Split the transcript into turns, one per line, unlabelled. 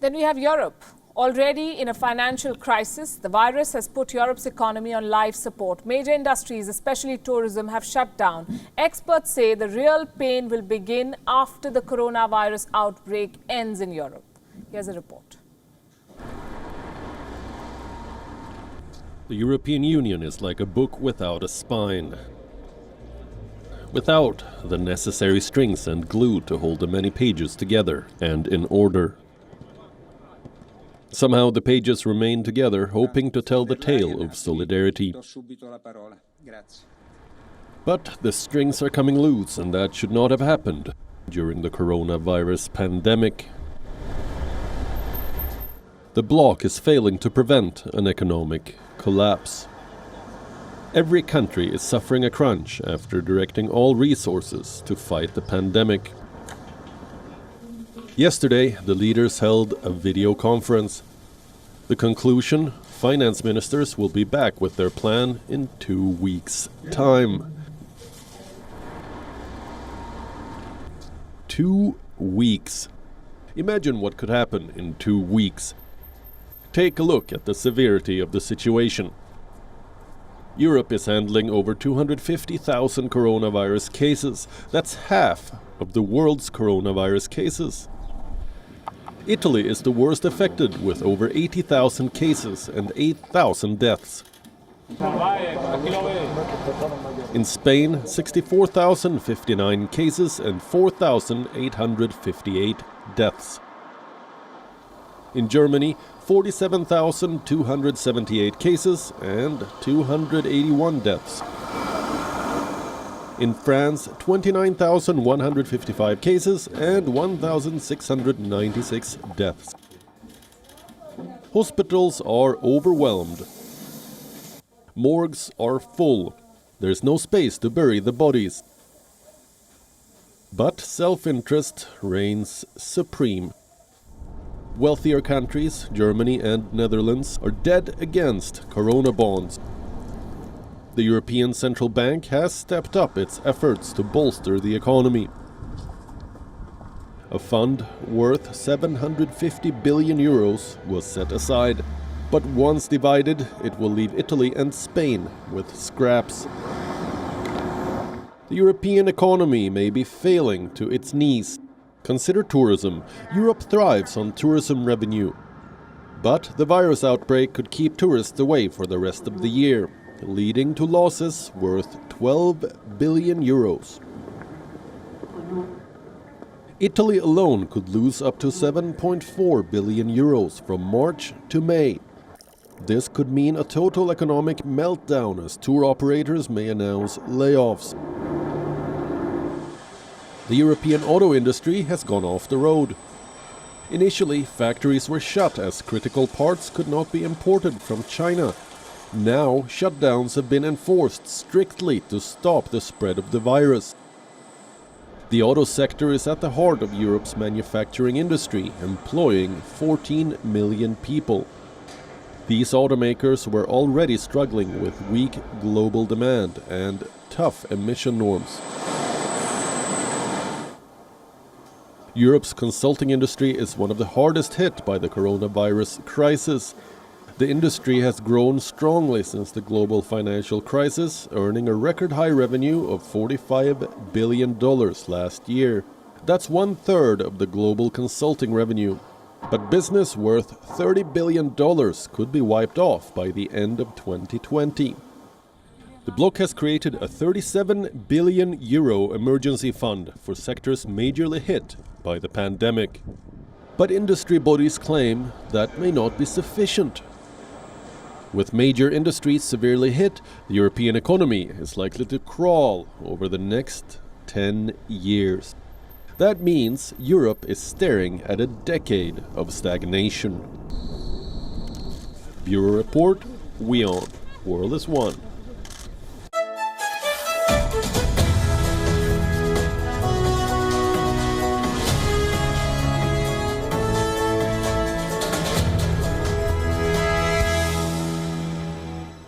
Then we have Europe. Already in a financial crisis, the virus has put Europe's economy on life support. Major industries, especially tourism, have shut down. Experts say the real pain will begin after the coronavirus outbreak ends in Europe. Here's a report.
The European Union is like a book without a spine. Without the necessary strings and glue to hold the many pages together and in order. Somehow the pages remain together, hoping to tell the tale of solidarity. But the strings are coming loose, and that should not have happened during the coronavirus pandemic. The bloc is failing to prevent an economic collapse. Every country is suffering a crunch after directing all resources to fight the pandemic. Yesterday, the leaders held a video conference. The conclusion: finance ministers will be back with their plan in 2 weeks' time. 2 weeks. Imagine what could happen in 2 weeks. Take a look at the severity of the situation. Europe is handling over 250,000 coronavirus cases. That's half of the world's coronavirus cases. Italy is the worst affected, with over 80,000 cases and 8,000 deaths. In Spain, 64,059 cases and 4,858 deaths. In Germany, 47,278 cases and 281 deaths. In France, 29,155 cases and 1,696 deaths. Hospitals are overwhelmed. Morgues are full. There's no space to bury the bodies. But self-interest reigns supreme. Wealthier countries, Germany and Netherlands, are dead against corona bonds. The European Central Bank has stepped up its efforts to bolster the economy. A fund worth 750 billion euros was set aside. But once divided, it will leave Italy and Spain with scraps. The European economy may be failing to its knees. Consider tourism. Europe thrives on tourism revenue. But the virus outbreak could keep tourists away for the rest of the year, leading to losses worth 12 billion euros. Italy alone could lose up to 7.4 billion euros from March to May. This could mean a total economic meltdown, as tour operators may announce layoffs. The European auto industry has gone off the road. Initially, factories were shut as critical parts could not be imported from China. Now, shutdowns have been enforced strictly to stop the spread of the virus. The auto sector is at the heart of Europe's manufacturing industry, employing 14 million people. These automakers were already struggling with weak global demand and tough emission norms. Europe's consulting industry is one of the hardest hit by the coronavirus crisis. The industry has grown strongly since the global financial crisis, earning a record high revenue of $45 billion last year. That's 1/3 of the global consulting revenue. But business worth $30 billion could be wiped off by the end of 2020. The bloc has created a 37 billion euro emergency fund for sectors majorly hit by the pandemic. But industry bodies claim that may not be sufficient. With major industries severely hit, the European economy is likely to crawl over the next 10 years. That means Europe is staring at a decade of stagnation. Bureau Report, WION, World is One.